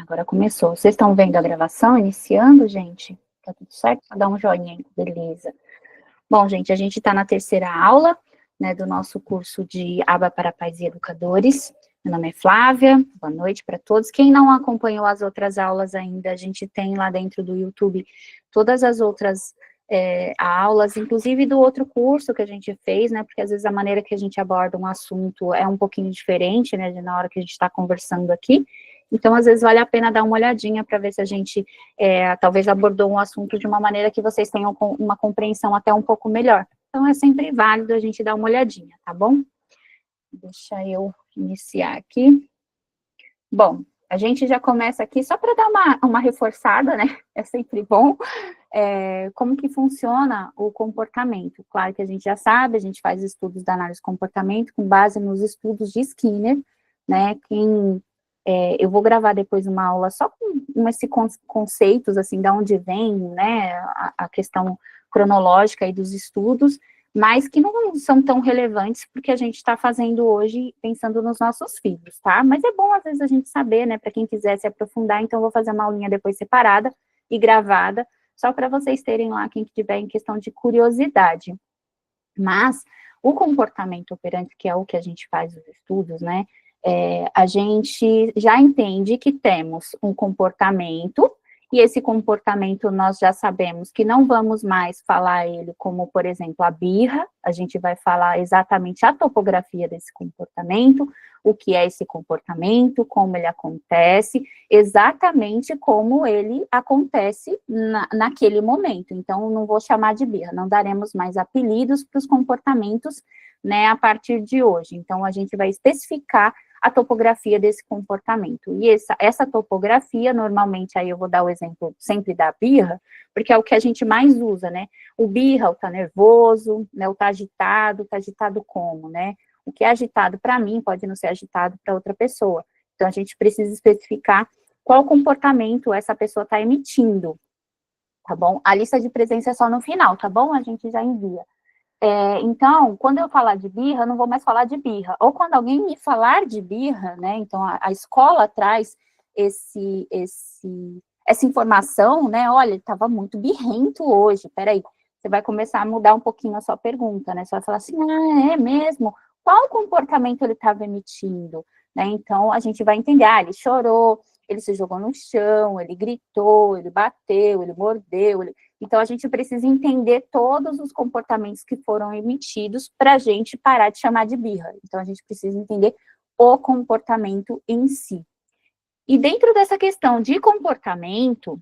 Agora começou. Vocês estão vendo a gravação iniciando, gente? Tá tudo certo? Só dá um joinha aí, beleza. Bom, gente, a gente está na terceira aula, né, do nosso curso de Aba para Pais e Educadores. Meu nome é Flávia, boa noite para todos. Quem não acompanhou as outras aulas ainda, a gente tem lá dentro do YouTube todas as outras aulas, inclusive do outro curso que a gente fez, né, porque às vezes a maneira que a gente aborda um assunto é um pouquinho diferente, né, na hora que a gente está conversando aqui. Então, às vezes, vale a pena dar uma olhadinha para ver se a gente, talvez, abordou um assunto de uma maneira que vocês tenham uma compreensão até um pouco melhor. Então, é sempre válido a gente dar uma olhadinha, tá bom? Deixa eu iniciar aqui. Bom, a gente já começa aqui, só para dar uma reforçada, né? É sempre bom. Como que funciona o comportamento? Claro que a gente já sabe, a gente faz estudos da análise do comportamento com base nos estudos de Skinner, né? Eu vou gravar depois uma aula só com esses conceitos, assim, de onde vem, né, a questão cronológica aí dos estudos, mas que não são tão relevantes porque a gente está fazendo hoje pensando nos nossos filhos, tá? Mas é bom, às vezes, a gente saber, né, para quem quiser se aprofundar, então eu vou fazer uma aulinha depois separada e gravada, só para vocês terem lá, quem tiver em questão de curiosidade. Mas o comportamento operante, que é o que a gente faz nos estudos, né, a gente já entende que temos um comportamento, e esse comportamento nós já sabemos que não vamos mais falar ele como, por exemplo, a birra, a gente vai falar exatamente a topografia desse comportamento, o que é esse comportamento, como ele acontece, exatamente como ele acontece naquele momento. Então, não vou chamar de birra, não daremos mais apelidos para os comportamentos, né, a partir de hoje. Então, a gente vai especificar a topografia desse comportamento. E essa topografia, normalmente, aí eu vou dar o exemplo sempre da birra, porque é o que a gente mais usa, né? O birra, o tá nervoso, né? O tá agitado como, né? O que é agitado para mim pode não ser agitado para outra pessoa. Então, a gente precisa especificar qual comportamento essa pessoa está emitindo, tá bom? A lista de presença é só no final, tá bom? A gente já envia. Então, quando eu falar de birra, eu não vou mais falar de birra. Ou quando alguém me falar de birra, né, então a escola traz essa informação, né, olha, ele estava muito birrento hoje, peraí, você vai começar a mudar um pouquinho a sua pergunta, né, você vai falar assim, é mesmo? Qual comportamento ele estava emitindo? Né, então, a gente vai entender, ele chorou, ele se jogou no chão, ele gritou, ele bateu, ele mordeu, Então, a gente precisa entender todos os comportamentos que foram emitidos para a gente parar de chamar de birra. Então, a gente precisa entender o comportamento em si. E dentro dessa questão de comportamento,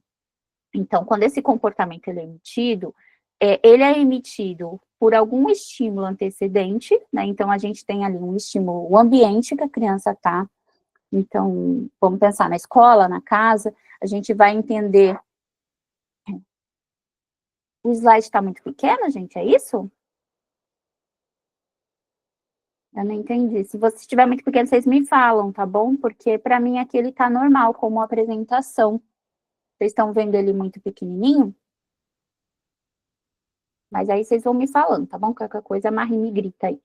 então, quando esse comportamento ele é emitido por algum estímulo antecedente, né? Então, a gente tem ali um estímulo, o ambiente que a criança está. Então, vamos pensar na escola, na casa, a gente vai entender. O slide está muito pequeno, gente, é isso? Eu não entendi. Se você estiver muito pequeno, vocês me falam, tá bom? Porque para mim aqui ele está normal, como apresentação. Vocês estão vendo ele muito pequenininho? Mas aí vocês vão me falando, tá bom? Qualquer coisa, a Marie me grita aí.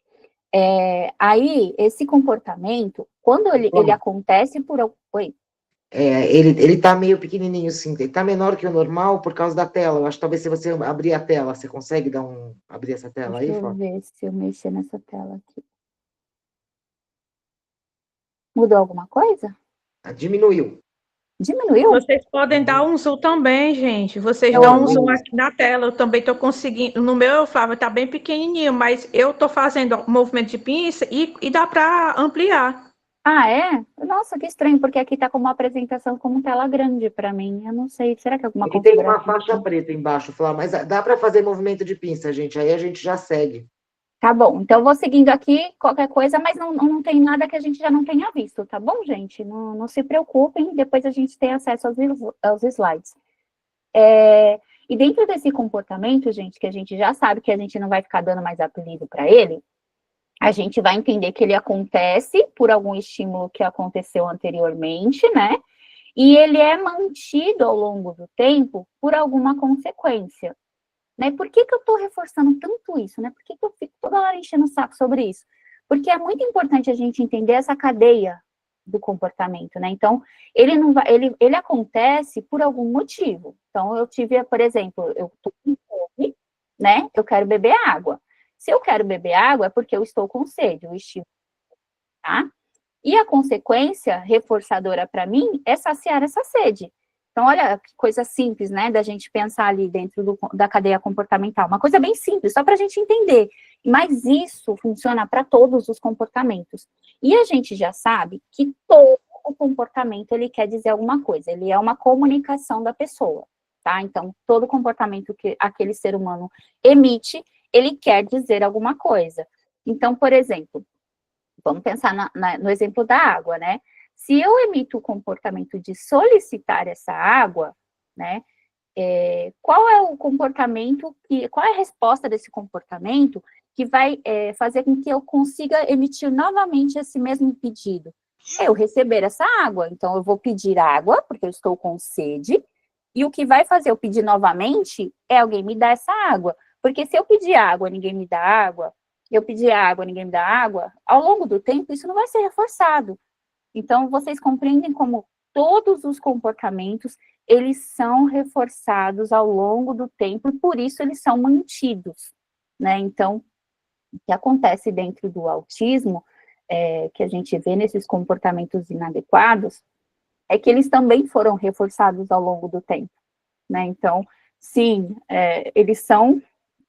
Aí, esse comportamento, quando ele acontece por... Oi? Ele tá meio pequenininho, sim. Ele tá menor que o normal por causa da tela. Eu acho que talvez se você abrir a tela, você consegue abrir essa tela aí, Deixa eu Flávio? ver se eu mexer nessa tela aqui. Mudou alguma coisa? Diminuiu. Diminuiu? Vocês podem dar um zoom também, gente. Vocês Eu dão um vou. zoom aqui na tela. Eu também estou conseguindo. No meu, Flávio, está bem pequenininho, mas eu estou fazendo movimento de pinça e dá para ampliar. Ah, é? Nossa, que estranho, porque aqui tá como uma apresentação como tela grande para mim. Eu não sei, será que é alguma Ele tem uma configuração? faixa preta embaixo, Flávio, mas dá para fazer movimento de pinça, gente. Aí a gente já segue. Tá bom, então eu vou seguindo aqui qualquer coisa, mas não tem nada que a gente já não tenha visto, tá bom, gente? Não se preocupem, depois a gente tem acesso aos slides. E dentro desse comportamento, gente, que a gente já sabe que a gente não vai ficar dando mais apelido para ele, a gente vai entender que ele acontece por algum estímulo que aconteceu anteriormente, né? E ele é mantido ao longo do tempo por alguma consequência. Né? Por que eu estou reforçando tanto isso? Né? Por que eu fico toda hora enchendo o saco sobre isso? Porque é muito importante a gente entender essa cadeia do comportamento, né? Então, ele não vai, ele acontece por algum motivo. Então, eu tive, por exemplo, eu tô com fome, né? Eu quero beber água. Se eu quero beber água, é porque eu estou com sede, o estímulo, tá? E a consequência reforçadora para mim é saciar essa sede. Então, olha que coisa simples, né, da gente pensar ali dentro da cadeia comportamental. Uma coisa bem simples, só para a gente entender. Mas isso funciona para todos os comportamentos. E a gente já sabe que todo o comportamento, ele quer dizer alguma coisa. Ele é uma comunicação da pessoa, tá? Então, todo comportamento que aquele ser humano emite, ele quer dizer alguma coisa. Então, por exemplo, vamos pensar no exemplo da água, né? Se eu emito o comportamento de solicitar essa água, né? Qual é o comportamento, qual é a resposta desse comportamento que vai fazer com que eu consiga emitir novamente esse mesmo pedido? É eu receber essa água. Então, eu vou pedir água, porque eu estou com sede, e o que vai fazer eu pedir novamente é alguém me dar essa água. Porque se eu pedir água, ninguém me dá água, eu pedir água, ninguém me dá água, ao longo do tempo, isso não vai ser reforçado. Então, vocês compreendem como todos os comportamentos, eles são reforçados ao longo do tempo, e por isso eles são mantidos, né? Então, o que acontece dentro do autismo, que a gente vê nesses comportamentos inadequados, é que eles também foram reforçados ao longo do tempo, né? Então, sim,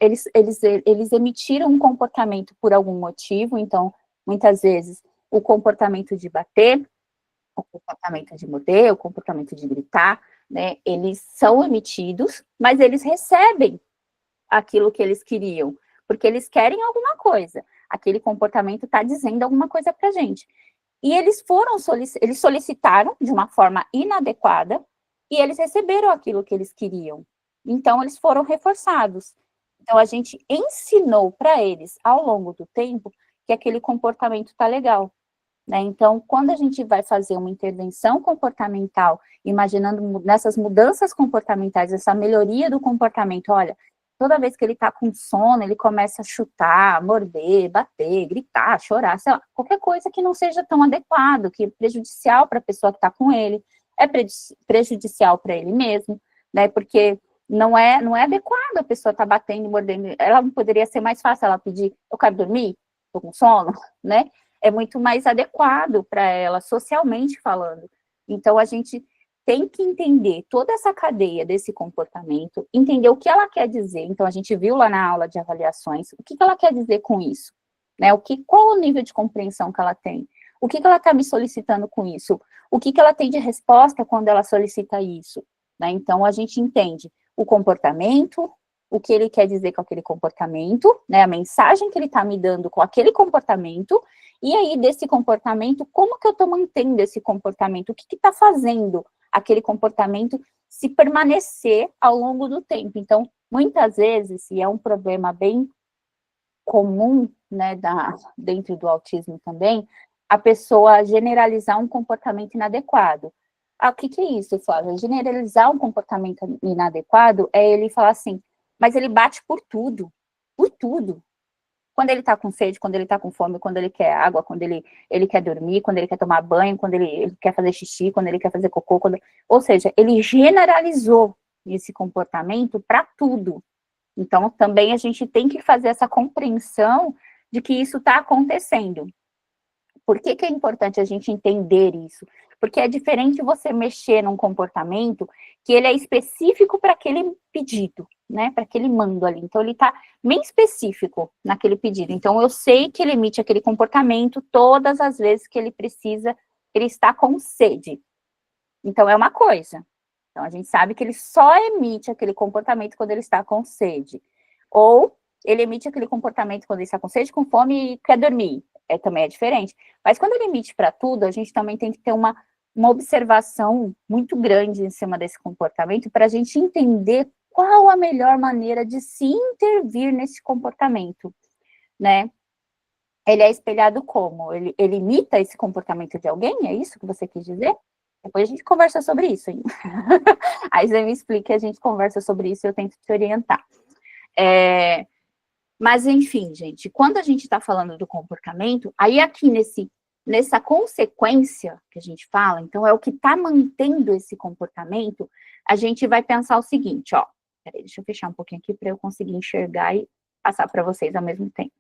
eles emitiram um comportamento por algum motivo. Então, muitas vezes, o comportamento de bater, o comportamento de morder, o comportamento de gritar, né, eles são emitidos, mas eles recebem aquilo que eles queriam, porque eles querem alguma coisa. Aquele comportamento está dizendo alguma coisa para a gente. E eles solicitaram de uma forma inadequada, e eles receberam aquilo que eles queriam. Então, eles foram reforçados. Então, a gente ensinou para eles, ao longo do tempo, que aquele comportamento está legal, né? Então, quando a gente vai fazer uma intervenção comportamental, imaginando nessas mudanças comportamentais, essa melhoria do comportamento, olha, toda vez que ele está com sono, ele começa a chutar, morder, bater, gritar, chorar, sei lá, qualquer coisa que não seja tão adequado, que é prejudicial para a pessoa que está com ele, é prejudicial para ele mesmo, né? Porque não é adequado a pessoa estar batendo e mordendo. Ela não poderia ser mais fácil ela pedir, eu quero dormir, estou com sono, né? É muito mais adequado para ela, socialmente falando. Então, a gente tem que entender toda essa cadeia desse comportamento, entender o que ela quer dizer. Então, a gente viu lá na aula de avaliações, o que ela quer dizer com isso, né? Qual o nível de compreensão que ela tem? O que ela está me solicitando com isso? O que ela tem de resposta quando ela solicita isso, né? Então, a gente entende o comportamento, o que ele quer dizer com aquele comportamento, né? A mensagem que ele está me dando com aquele comportamento. E aí, desse comportamento, como que eu estou mantendo esse comportamento? O que está fazendo aquele comportamento se permanecer ao longo do tempo? Então, muitas vezes, e é um problema bem comum, né, dentro do autismo também, a pessoa generalizar um comportamento inadequado. O que é isso, Flávia? Generalizar um comportamento inadequado é ele falar assim, mas ele bate por tudo, por tudo. Quando ele está com sede, quando ele está com fome, quando ele quer água, quando ele quer dormir, quando ele quer tomar banho, quando ele quer fazer xixi, quando ele quer fazer cocô, ou seja, ele generalizou esse comportamento para tudo. Então, também a gente tem que fazer essa compreensão de que isso está acontecendo. Por que é importante a gente entender isso? Porque é diferente você mexer num comportamento que ele é específico para aquele pedido, né? Para aquele mando ali. Então, ele está bem específico naquele pedido. Então, eu sei que ele emite aquele comportamento todas as vezes que ele precisa, ele está com sede. Então, é uma coisa. Então, a gente sabe que ele só emite aquele comportamento quando ele está com sede. Ou ele emite aquele comportamento quando ele está com sede, com fome e quer dormir. Também é diferente. Mas quando ele emite para tudo, a gente também tem que ter uma observação muito grande em cima desse comportamento para a gente entender qual a melhor maneira de se intervir nesse comportamento, né? Ele é espelhado como? Ele imita esse comportamento de alguém? É isso que você quis dizer? Depois a gente conversa sobre isso, hein? Aí você me explica, a gente conversa sobre isso e eu tento te orientar. Mas, enfim, gente, quando a gente está falando do comportamento, aí aqui nesse nessa consequência que a gente fala, então é o que está mantendo esse comportamento, a gente vai pensar o seguinte, ó, peraí, deixa eu fechar um pouquinho aqui para eu conseguir enxergar e passar para vocês ao mesmo tempo.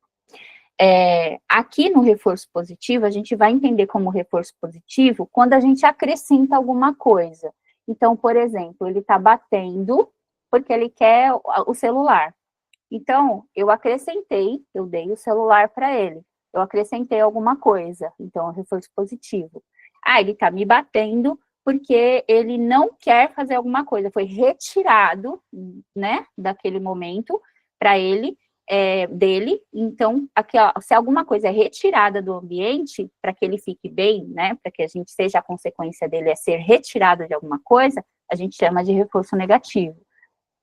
Aqui no reforço positivo, a gente vai entender como reforço positivo quando a gente acrescenta alguma coisa. Então, por exemplo, ele está batendo porque ele quer o celular. Então, eu dei o celular para ele. Eu acrescentei alguma coisa. Então, é reforço positivo. Ele está me batendo porque ele não quer fazer alguma coisa. Foi retirado, né, daquele momento para ele, dele. Então, aqui, ó, se alguma coisa é retirada do ambiente, para que ele fique bem, né, para que a gente seja a consequência dele é ser retirado de alguma coisa, a gente chama de reforço negativo.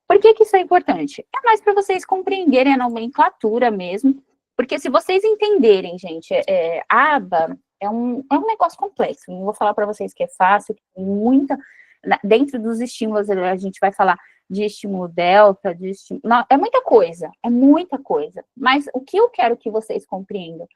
Por que isso é importante? É mais para vocês compreenderem a nomenclatura mesmo, porque se vocês entenderem, gente, aba é um negócio complexo, não vou falar para vocês que é fácil, que tem muita, dentro dos estímulos a gente vai falar de estímulo delta, não, é muita coisa, mas o que eu quero que vocês compreendam,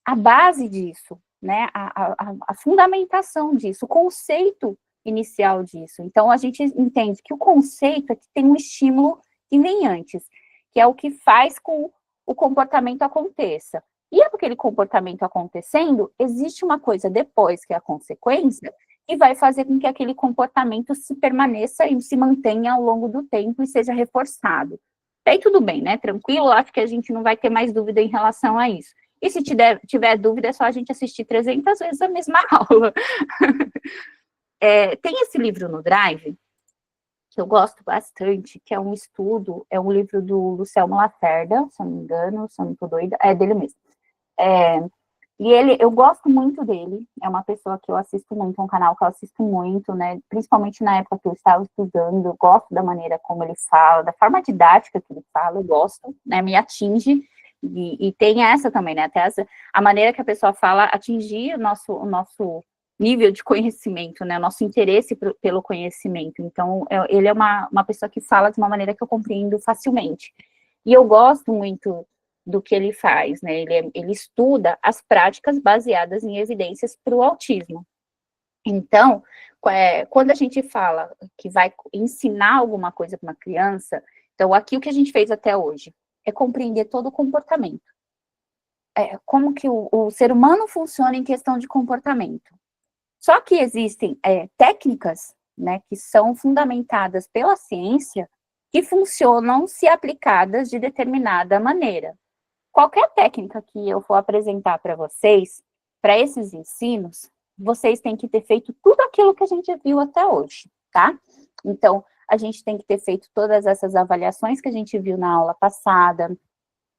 a base disso, né, a fundamentação disso, o conceito inicial disso. Então, a gente entende que o conceito é que tem um estímulo que vem antes, que é o que faz com o comportamento aconteça. E aquele comportamento acontecendo, existe uma coisa depois, que é a consequência, e vai fazer com que aquele comportamento se permaneça e se mantenha ao longo do tempo e seja reforçado. Aí tudo bem, né? Tranquilo, acho que a gente não vai ter mais dúvida em relação a isso. E se tiver dúvida, é só a gente assistir 300 vezes a mesma aula. Tem esse livro no Drive, que eu gosto bastante, que é um estudo, é um livro do Selmo Lacerda, se eu não me engano, se eu não estou doida, é dele mesmo. E eu gosto muito dele, é uma pessoa que eu assisto muito, um canal que eu assisto muito, né, principalmente na época que eu estava estudando, eu gosto da maneira como ele fala, da forma didática que ele fala, eu gosto, né, me atinge, e tem essa também, né, até a maneira que a pessoa fala atingir o nosso nível de conhecimento, né, o nosso interesse pelo conhecimento. Então, ele é uma pessoa que fala de uma maneira que eu compreendo facilmente. E eu gosto muito do que ele faz, né, ele estuda as práticas baseadas em evidências para o autismo. Então, quando a gente fala que vai ensinar alguma coisa para uma criança, então, aqui o que a gente fez até hoje é compreender todo o comportamento. Como que o ser humano funciona em questão de comportamento. Só que existem técnicas, né, que são fundamentadas pela ciência, que funcionam se aplicadas de determinada maneira. Qualquer técnica que eu for apresentar para vocês, para esses ensinos, vocês têm que ter feito tudo aquilo que a gente viu até hoje, tá? Então, a gente tem que ter feito todas essas avaliações que a gente viu na aula passada,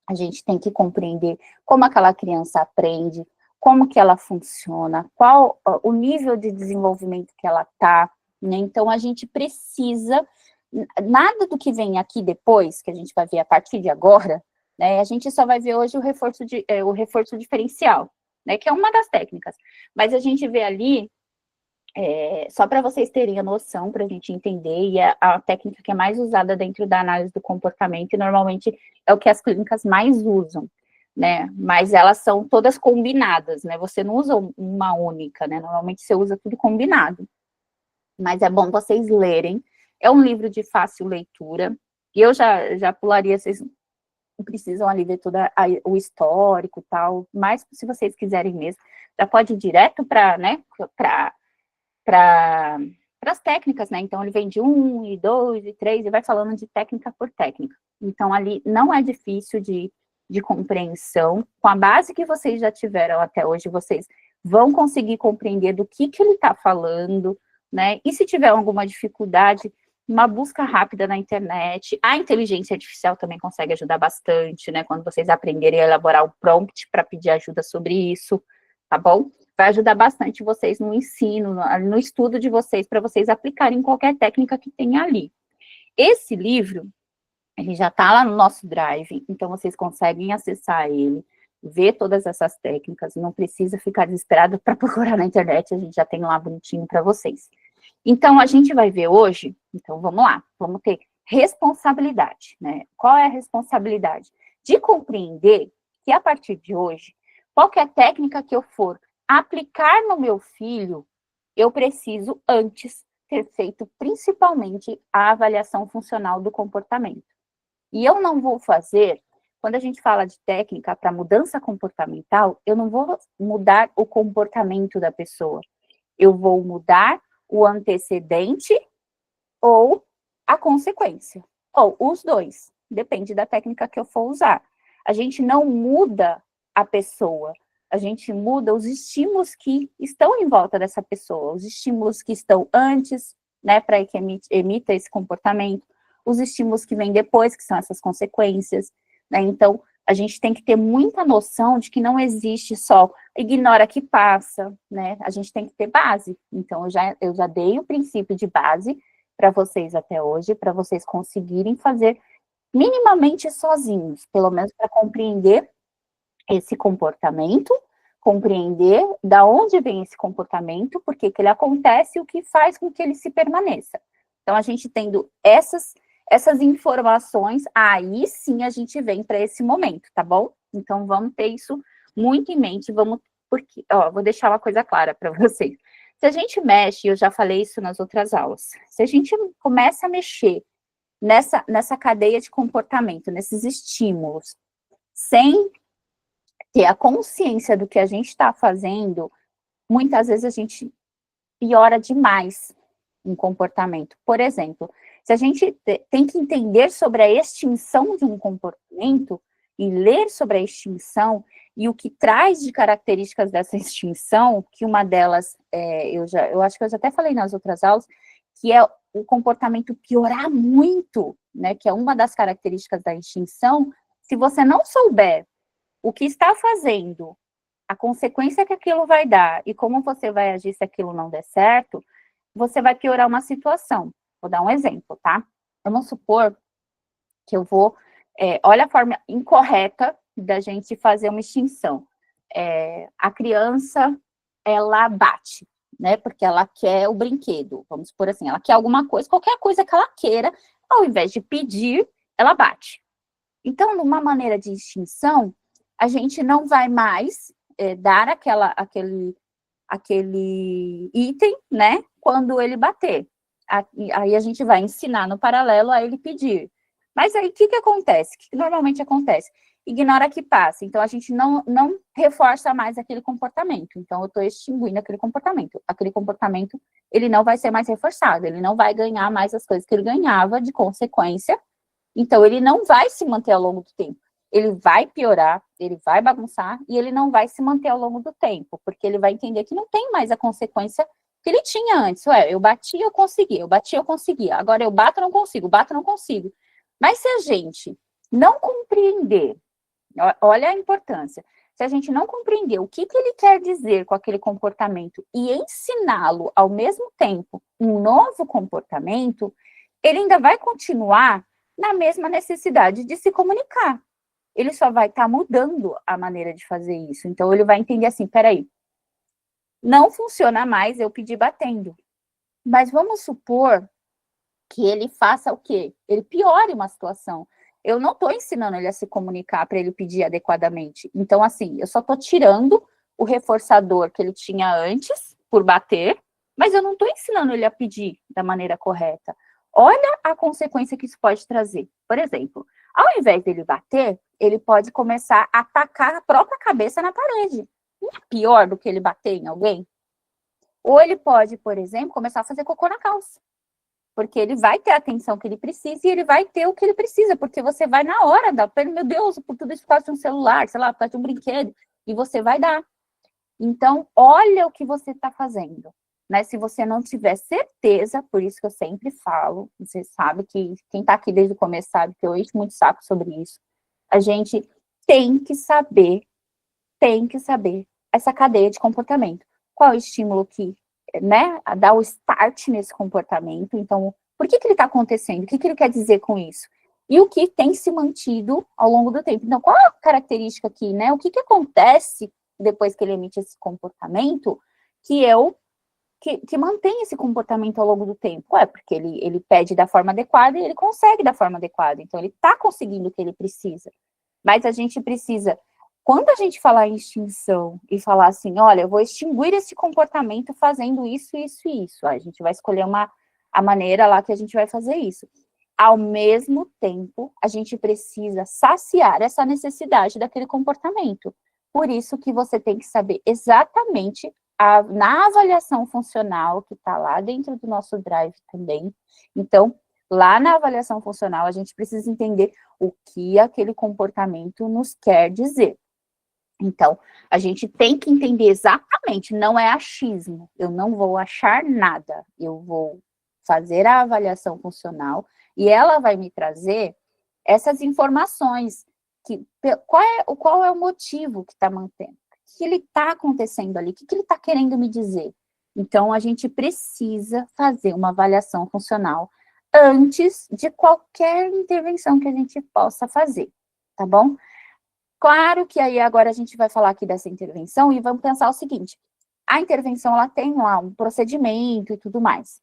a gente tem que compreender como aquela criança aprende, como que ela funciona, qual o nível de desenvolvimento que ela está, né? Então, a gente precisa, nada do que vem aqui depois, que a gente vai ver a partir de agora, né, a gente só vai ver hoje o reforço diferencial, né, que é uma das técnicas, mas a gente vê ali, só para vocês terem a noção, para a gente entender, e a técnica que é mais usada dentro da análise do comportamento, e normalmente é o que as clínicas mais usam, né, mas elas são todas combinadas, né, você não usa uma única, né, normalmente você usa tudo combinado, mas é bom vocês lerem, é um livro de fácil leitura, e eu já pularia, vocês não precisam ali ver todo o histórico e tal, mas se vocês quiserem mesmo, já pode ir direto para, né, para as técnicas, né, então ele vem de 1, e 2, e 3, e vai falando de técnica por técnica, então ali não é difícil de compreensão, com a base que vocês já tiveram até hoje, vocês vão conseguir compreender do que ele está falando, né, e se tiver alguma dificuldade, uma busca rápida na internet, a inteligência artificial também consegue ajudar bastante, né, quando vocês aprenderem a elaborar o prompt para pedir ajuda sobre isso, tá bom? Vai ajudar bastante vocês no ensino, no estudo de vocês, para vocês aplicarem qualquer técnica que tenha ali. Esse livro, ele já está lá no nosso Drive, então vocês conseguem acessar ele, ver todas essas técnicas, não precisa ficar desesperado para procurar na internet, a gente já tem lá bonitinho para vocês. Então, a gente vai ver hoje, então vamos lá, vamos ter responsabilidade, né? Qual é a responsabilidade? De compreender que a partir de hoje, qualquer técnica que eu for aplicar no meu filho, eu preciso antes ter feito principalmente a avaliação funcional do comportamento. E eu não vou fazer, quando a gente fala de técnica para mudança comportamental, eu não vou mudar o comportamento da pessoa. Eu vou mudar o antecedente ou a consequência. Ou os dois, depende da técnica que eu for usar. A gente não muda a pessoa, a gente muda os estímulos que estão em volta dessa pessoa, os estímulos que estão antes, né, para que emita esse comportamento, os estímulos que vêm depois, que são essas consequências, né? Então, a gente tem que ter muita noção de que não existe só ignora que passa, né? A gente tem que ter base. Então, eu já dei o princípio de base para vocês até hoje, para vocês conseguirem fazer minimamente sozinhos, pelo menos para compreender esse comportamento, compreender da onde vem esse comportamento, por que ele acontece e o que faz com que ele se permaneça. Então, a gente tendo essas informações, aí sim a gente vem para esse momento, tá bom? Então, vamos ter isso muito em mente, porque, vou deixar uma coisa clara para vocês. Se a gente mexe, eu já falei isso nas outras aulas, se a gente começa a mexer nessa cadeia de comportamento, nesses estímulos, sem ter a consciência do que a gente está fazendo, muitas vezes a gente piora demais um comportamento. Por exemplo, se a gente tem que entender sobre a extinção de um comportamento e ler sobre a extinção e o que traz de características dessa extinção, que uma delas, eu acho que eu já até falei nas outras aulas, que é o comportamento piorar muito, né, que é uma das características da extinção. Se você não souber o que está fazendo, a consequência que aquilo vai dar e como você vai agir se aquilo não der certo, você vai piorar uma situação. Vou dar um exemplo, tá? Vamos supor que eu vou... olha a forma incorreta da gente fazer uma extinção. A criança, ela bate, né? Porque ela quer o brinquedo. Vamos supor assim, ela quer alguma coisa, qualquer coisa que ela queira, ao invés de pedir, ela bate. Então, numa maneira de extinção, a gente não vai mais dar aquele item, né, quando ele bater. Aí a gente vai ensinar no paralelo a ele pedir. Mas aí, o que acontece? O que normalmente acontece? Ignora que passa. Então, a gente não reforça mais aquele comportamento. Então, eu estou extinguindo aquele comportamento. Aquele comportamento, ele não vai ser mais reforçado. Ele não vai ganhar mais as coisas que ele ganhava de consequência. Então, ele não vai se manter ao longo do tempo. Ele vai piorar, ele vai bagunçar e ele não vai se manter ao longo do tempo, porque ele vai entender que não tem mais a consequência que ele tinha antes. Eu bati, eu consegui, eu bati, eu consegui. Agora eu bato, não consigo, bato, não consigo. Mas se a gente não compreender, olha a importância, se a gente não compreender o que ele quer dizer com aquele comportamento e ensiná-lo ao mesmo tempo um novo comportamento, ele ainda vai continuar na mesma necessidade de se comunicar. Ele só vai estar mudando a maneira de fazer isso. Então, ele vai entender assim, peraí, não funciona mais eu pedir batendo. Mas vamos supor que ele faça o quê? Ele piore uma situação. Eu não estou ensinando ele a se comunicar para ele pedir adequadamente. Então, assim, eu só estou tirando o reforçador que ele tinha antes, por bater, mas eu não estou ensinando ele a pedir da maneira correta. Olha a consequência que isso pode trazer. Por exemplo, ao invés dele bater, ele pode começar a atacar a própria cabeça na parede. Não é pior do que ele bater em alguém? Ou ele pode, por exemplo, começar a fazer cocô na calça. Porque ele vai ter a atenção que ele precisa e ele vai ter o que ele precisa, porque você vai na hora dar, meu Deus, por tudo isso por causa de um celular, sei lá, por causa de um brinquedo, e você vai dar. Então, olha o que você está fazendo. Né? Se você não tiver certeza, por isso que eu sempre falo, você sabe que quem está aqui desde o começo sabe que eu encho muito saco sobre isso, a gente tem que saber essa cadeia de comportamento. Qual é o estímulo que, né, dá o start nesse comportamento? Então, por que ele está acontecendo? O que ele quer dizer com isso? E o que tem se mantido ao longo do tempo? Então, qual é a característica aqui, né? O que acontece depois que ele emite esse comportamento que mantém esse comportamento ao longo do tempo? Porque ele pede da forma adequada e ele consegue da forma adequada. Então, ele está conseguindo o que ele precisa. Mas a gente precisa quando a gente falar em extinção e falar assim, olha, eu vou extinguir esse comportamento fazendo isso, isso e isso, a gente vai escolher a maneira lá que a gente vai fazer isso. Ao mesmo tempo, a gente precisa saciar essa necessidade daquele comportamento. Por isso que você tem que saber exatamente, na avaliação funcional, que está lá dentro do nosso Drive também. Então, lá na avaliação funcional, a gente precisa entender o que aquele comportamento nos quer dizer. Então, a gente tem que entender exatamente, não é achismo, eu não vou achar nada, eu vou fazer a avaliação funcional e ela vai me trazer essas informações, qual é o motivo que está mantendo, o que ele está acontecendo ali, o que ele está querendo me dizer. Então, a gente precisa fazer uma avaliação funcional antes de qualquer intervenção que a gente possa fazer, tá bom? Claro que aí agora a gente vai falar aqui dessa intervenção e vamos pensar o seguinte, a intervenção ela tem lá um procedimento e tudo mais.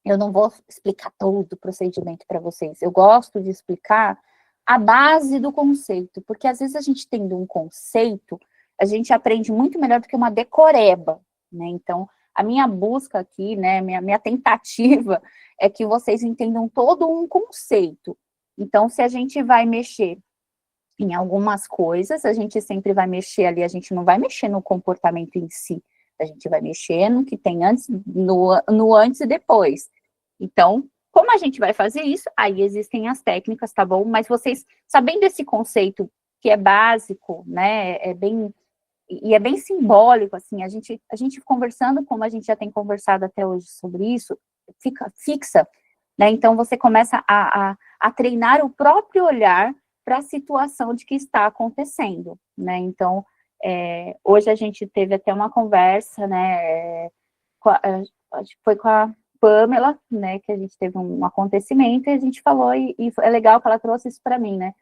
Eu não vou explicar todo o procedimento para vocês, eu gosto de explicar a base do conceito, porque às vezes a gente tendo um conceito, a gente aprende muito melhor do que uma decoreba, né? Então, a minha busca aqui, né, minha tentativa é que vocês entendam todo um conceito. Então, se a gente vai mexer em algumas coisas, a gente sempre vai mexer ali, a gente não vai mexer no comportamento em si, a gente vai mexer no que tem antes, no antes e depois. Então, como a gente vai fazer isso? Aí existem as técnicas, tá bom? Mas vocês, sabendo esse conceito que é básico, né, é bem simbólico, assim, a gente conversando, como a gente já tem conversado até hoje sobre isso, fixa, né? Então, você começa a treinar o próprio olhar para a situação de que está acontecendo, né? Então, hoje a gente teve até uma conversa, né, acho que foi com a Pamela, né, que a gente teve um acontecimento e a gente falou, e é legal que ela trouxe isso para mim, né?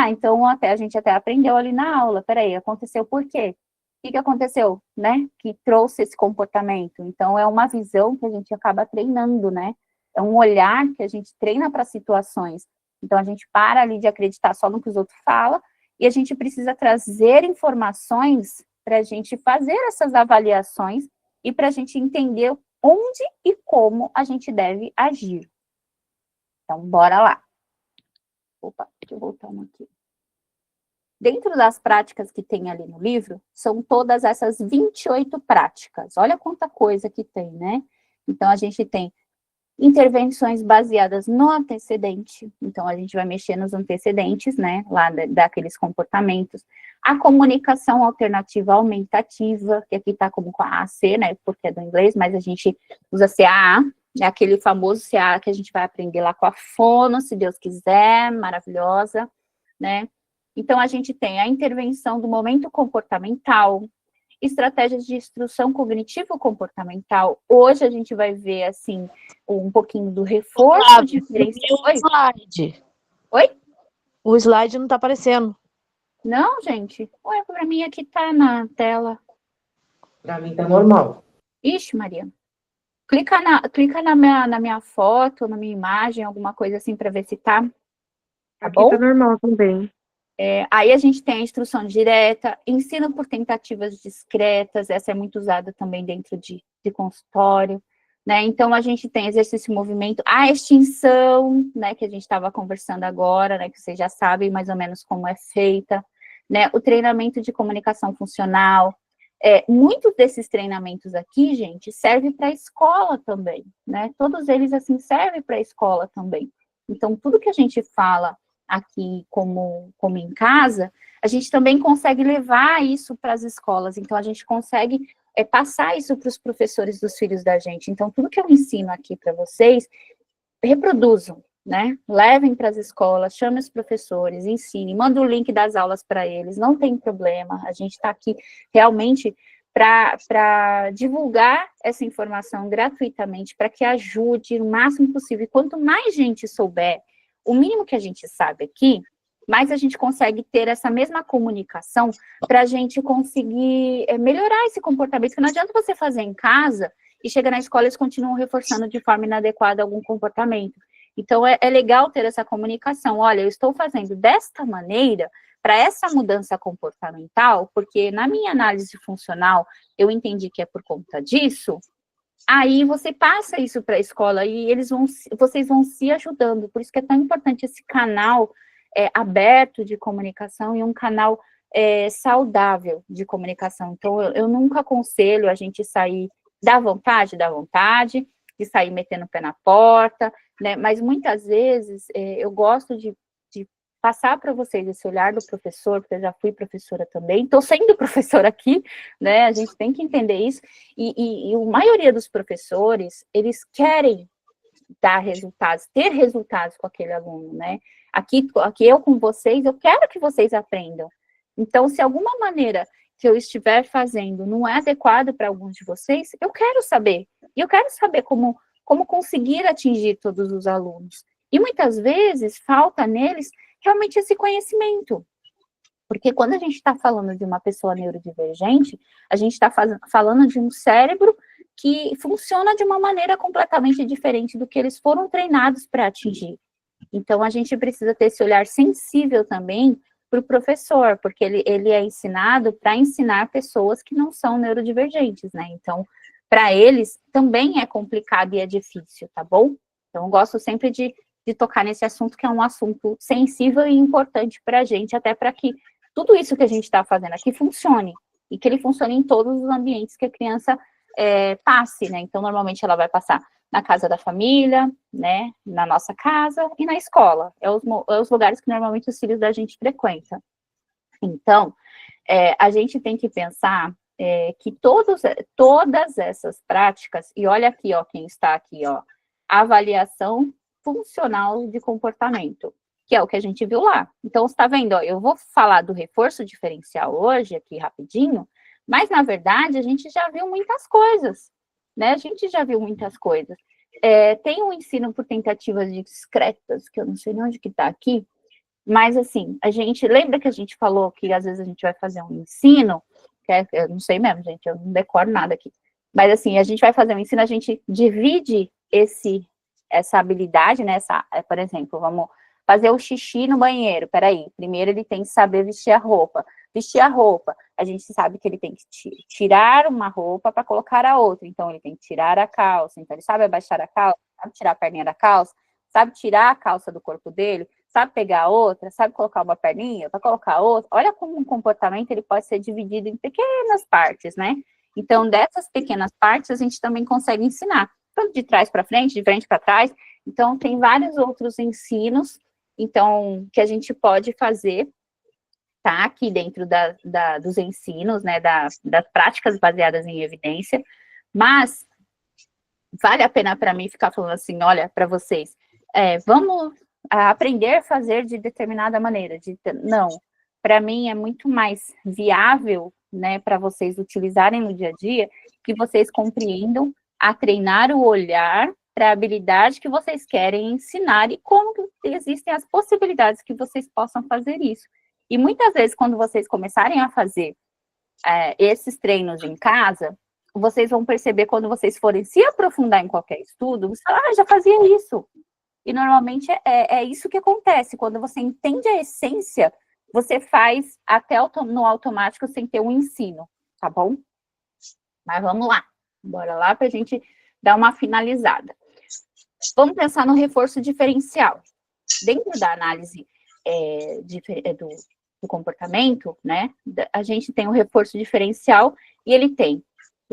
Então a gente até aprendeu ali na aula, peraí, aconteceu por quê? O que aconteceu, né, que trouxe esse comportamento? Então, é uma visão que a gente acaba treinando, né? É um olhar que a gente treina para situações. Então, a gente para ali de acreditar só no que os outros falam, e a gente precisa trazer informações para a gente fazer essas avaliações e para a gente entender onde e como a gente deve agir. Então, bora lá. Opa, deixa eu voltar aqui. Dentro das práticas que tem ali no livro, são todas essas 28 práticas. Olha quanta coisa que tem, né? Então, a gente tem intervenções baseadas no antecedente, então a gente vai mexer nos antecedentes, né, lá daqueles comportamentos. A comunicação alternativa aumentativa, que aqui está como com a AC, né, porque é do inglês, mas a gente usa CAA, é aquele famoso CAA que a gente vai aprender lá com a fono, se Deus quiser, maravilhosa, né. Então, a gente tem a intervenção do momento comportamental, estratégias de instrução cognitivo-comportamental. Hoje a gente vai ver, assim, um pouquinho do reforço diferencial. O slide. Oi? O slide não está aparecendo. Não, gente. Ué, para mim aqui tá na tela. Para mim tá normal. Ixi, Maria. Clica na minha foto, na minha imagem, alguma coisa assim, para ver se tá. Tá Aqui bom? tá normal também. Aí a gente tem a instrução direta, ensino por tentativas discretas, essa é muito usada também dentro de consultório, né? Então, a gente tem exercício e movimento, a extinção, né, que a gente estava conversando agora, né, que vocês já sabem mais ou menos como é feita, né? O treinamento de comunicação funcional. Muitos desses treinamentos aqui, gente, servem para a escola também, né? Todos eles, assim, servem para a escola também. Então, tudo que a gente fala aqui como em casa, a gente também consegue levar isso para as escolas, então a gente consegue passar isso para os professores dos filhos da gente. Então, tudo que eu ensino aqui para vocês, reproduzam, né? Levem para as escolas, chamem os professores, ensinem, manda o link das aulas para eles, não tem problema, a gente está aqui realmente para divulgar essa informação gratuitamente, para que ajude o máximo possível, e quanto mais gente souber, o mínimo que a gente sabe aqui, mais a gente consegue ter essa mesma comunicação para a gente conseguir melhorar esse comportamento, porque não adianta você fazer em casa e chega na escola e eles continuam reforçando de forma inadequada algum comportamento. Então, é legal ter essa comunicação. Olha, eu estou fazendo desta maneira para essa mudança comportamental, porque na minha análise funcional, eu entendi que é por conta disso, aí você passa isso para a escola e vocês vão se ajudando. Por isso que é tão importante esse canal aberto de comunicação e um canal saudável de comunicação. Então, eu nunca aconselho a gente sair da vontade, de sair metendo o pé na porta, né? Mas muitas vezes eu gosto de passar para vocês esse olhar do professor, porque eu já fui professora também, estou sendo professora aqui, né? A gente tem que entender isso, e a maioria dos professores, eles querem dar resultados, ter resultados com aquele aluno, né? Aqui eu com vocês, eu quero que vocês aprendam. Então, se alguma maneira que eu estiver fazendo não é adequado para alguns de vocês, eu quero saber. E eu quero saber como conseguir atingir todos os alunos. E muitas vezes falta neles realmente esse conhecimento. Porque quando a gente está falando de uma pessoa neurodivergente, a gente está falando de um cérebro que funciona de uma maneira completamente diferente do que eles foram treinados para atingir. Então, a gente precisa ter esse olhar sensível também para o professor, porque ele é ensinado para ensinar pessoas que não são neurodivergentes, né? Então, para eles também é complicado e é difícil, tá bom? Então, eu gosto sempre de tocar nesse assunto, que é um assunto sensível e importante para a gente, até para que tudo isso que a gente está fazendo aqui funcione, e que ele funcione em todos os ambientes que a criança passe, né? Então, normalmente ela vai passar na casa da família, né? Na nossa casa e na escola. É os lugares que normalmente os filhos da gente frequentam. Então, a gente tem que pensar que todas essas práticas, e olha aqui, ó, quem está aqui, ó, avaliação funcional de comportamento, que é o que a gente viu lá. Então, você está vendo, ó, eu vou falar do reforço diferencial hoje, aqui rapidinho, mas, na verdade, a gente já viu muitas coisas, né? A gente já viu muitas coisas. Tem um ensino por tentativas discretas, que eu não sei nem onde que está aqui, mas, assim, lembra que a gente falou que, às vezes, a gente vai fazer um ensino, eu não sei mesmo, gente, eu não decoro nada aqui, mas, assim, a gente vai fazer um ensino, a gente divide essa habilidade, né, por exemplo, vamos fazer o xixi no banheiro, peraí, primeiro ele tem que saber vestir a roupa, a gente sabe que ele tem que tirar uma roupa para colocar a outra, então ele tem que tirar a calça, então ele sabe abaixar a calça, sabe tirar a perninha da calça, sabe tirar a calça do corpo dele, sabe pegar a outra, sabe colocar uma perninha para colocar a outra. Olha como um comportamento ele pode ser dividido em pequenas partes, né? Então, dessas pequenas partes, a gente também consegue ensinar, tanto de trás para frente, de frente para trás. Então, tem vários outros ensinos, então, que a gente pode fazer, tá? Aqui dentro dos ensinos, né? Das práticas baseadas em evidência, mas vale a pena para mim ficar falando assim, olha, para vocês, vamos aprender a fazer de determinada maneira. Não, para mim é muito mais viável, né, para vocês utilizarem no dia a dia, que vocês compreendam a treinar o olhar para a habilidade que vocês querem ensinar e como existem as possibilidades que vocês possam fazer isso. E muitas vezes, quando vocês começarem a fazer esses treinos em casa, vocês vão perceber, quando vocês forem se aprofundar em qualquer estudo, você fala, já fazia isso. E normalmente é isso que acontece, quando você entende a essência, você faz até no automático sem ter um ensino, tá bom? Mas vamos lá, bora lá para a gente dar uma finalizada. Vamos pensar no reforço diferencial. Dentro da análise do comportamento, né, a gente tem o reforço diferencial e ele tem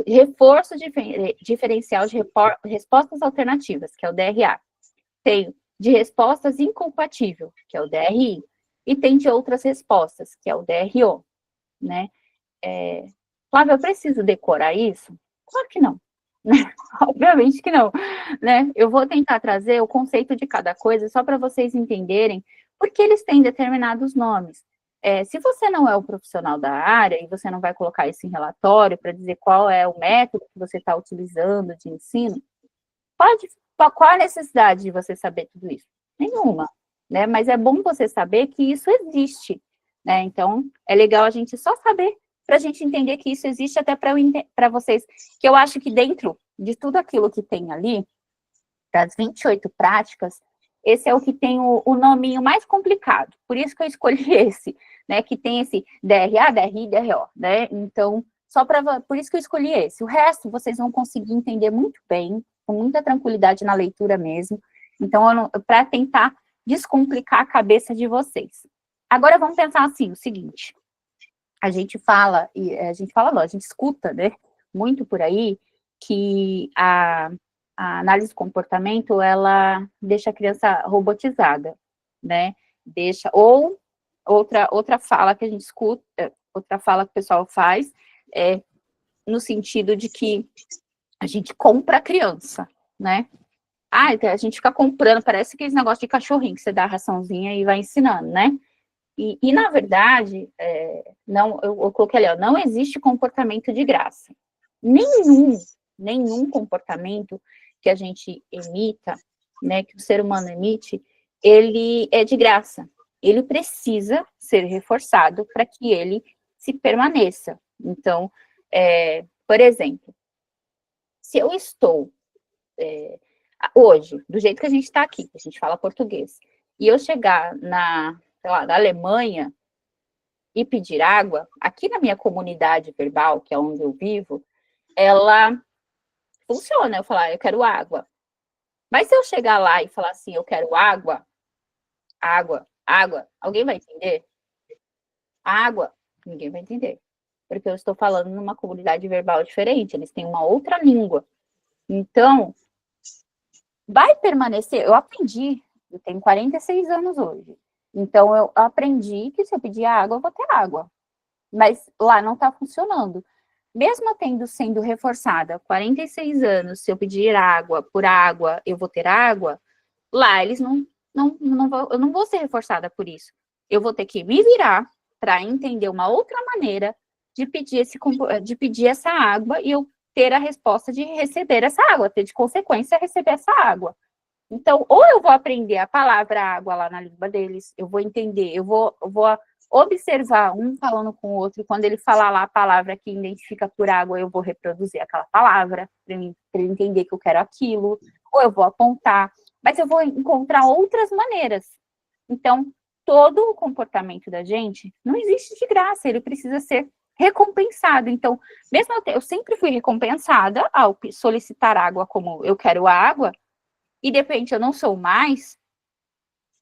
reforço diferencial de respostas alternativas, que é o DRA. Tem de respostas incompatível, que é o DRI, e tem de outras respostas, que é o DRO, né? Flávia, eu preciso decorar isso? Claro que não, né? Obviamente que não, né? Eu vou tentar trazer o conceito de cada coisa só para vocês entenderem porque eles têm determinados nomes. Se você não é o profissional da área e você não vai colocar isso em relatório para dizer qual é o método que você está utilizando de ensino, qual a necessidade de você saber tudo isso? Nenhuma, né? Mas é bom você saber que isso existe, né? Então, é legal a gente só saber, para a gente entender que isso existe, até para vocês, que eu acho que dentro de tudo aquilo que tem ali, das 28 práticas, esse é o que tem o nominho mais complicado, por isso que eu escolhi esse, né, que tem esse DRA, DRI, DRO, né, então, por isso que eu escolhi esse. O resto, vocês vão conseguir entender muito bem, com muita tranquilidade na leitura mesmo, então, para tentar descomplicar a cabeça de vocês. Agora, vamos pensar assim, o seguinte, a gente escuta, né, muito por aí, que a análise do comportamento, ela deixa a criança robotizada, né, ou outra fala que a gente escuta, outra fala que o pessoal faz, é no sentido de que a gente compra a criança, né, a gente fica comprando, parece aqueles negócios de cachorrinho, que você dá a raçãozinha e vai ensinando, né, e na verdade, eu coloquei ali, não existe comportamento de graça, nenhum comportamento que a gente emita, né, que o ser humano emite, ele é de graça. Ele precisa ser reforçado para que ele se permaneça. Então, por exemplo, se eu estou hoje, do jeito que a gente está aqui, que a gente fala português, e eu chegar na Alemanha e pedir água, aqui na minha comunidade verbal, que é onde eu vivo, ela funciona, eu falar, eu quero água. Mas se eu chegar lá e falar assim, eu quero água, alguém vai entender? Água, ninguém vai entender. Porque eu estou falando numa comunidade verbal diferente, eles têm uma outra língua. Então, vai permanecer, eu aprendi, eu tenho 46 anos hoje. Então, eu aprendi que se eu pedir água, eu vou ter água. Mas lá não está funcionando. Mesmo sendo reforçada 46 anos, se eu pedir água por água, eu vou ter água, lá eles eu não vou ser reforçada por isso. Eu vou ter que me virar para entender uma outra maneira de pedir essa água e eu ter a resposta de receber essa água, ter de consequência receber essa água. Então, ou eu vou aprender a palavra água lá na língua deles, eu vou entender, eu vou observar um falando com o outro, quando ele falar lá a palavra que identifica por água, eu vou reproduzir aquela palavra, para ele entender que eu quero aquilo, ou eu vou apontar, mas eu vou encontrar outras maneiras. Então, todo o comportamento da gente não existe de graça, ele precisa ser recompensado. Então, mesmo eu sempre fui recompensada ao solicitar água como eu quero água, e de repente eu não sou mais,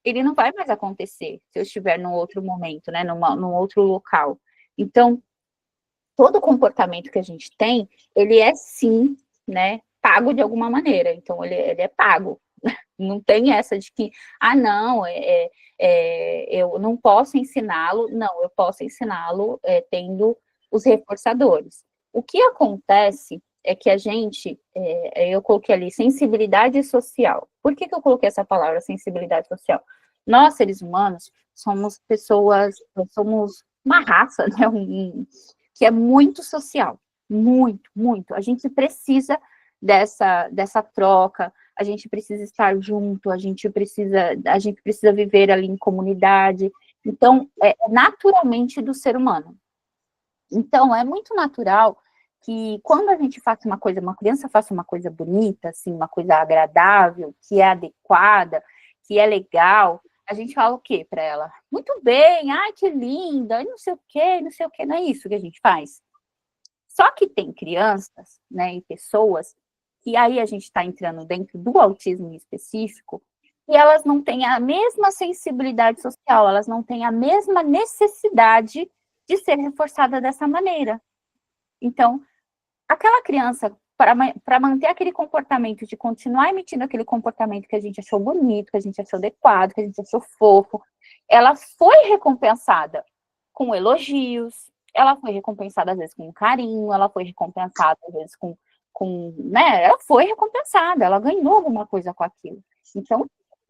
ele não vai mais acontecer se eu estiver num outro momento, né, num outro local. Então, todo comportamento que a gente tem, ele é sim, né, pago de alguma maneira. Então, ele é pago. Não tem essa de que, não, eu não posso ensiná-lo. Não, eu posso ensiná-lo tendo os reforçadores. O que acontece é que a gente, eu coloquei ali, sensibilidade social. Por que eu coloquei essa palavra, sensibilidade social? Nós, seres humanos, somos uma raça, né, que é muito social, muito, muito. A gente precisa dessa troca, a gente precisa estar junto, a gente precisa viver ali em comunidade. Então, é naturalmente do ser humano. Então, é muito natural que quando a gente faça uma criança faça uma coisa bonita, assim, uma coisa agradável, que é adequada, que é legal, a gente fala o quê para ela? Muito bem, ai, que linda, não sei o quê, não é isso que a gente faz. Só que tem crianças, né, e pessoas, que aí a gente está entrando dentro do autismo específico, e elas não têm a mesma sensibilidade social, elas não têm a mesma necessidade de ser reforçada dessa maneira. Então, aquela criança, para manter aquele comportamento, de continuar emitindo aquele comportamento que a gente achou bonito, que a gente achou adequado, que a gente achou fofo, ela foi recompensada com elogios, ela foi recompensada às vezes com carinho, ela foi recompensada às vezes né, ela foi recompensada, ela ganhou alguma coisa com aquilo. Então,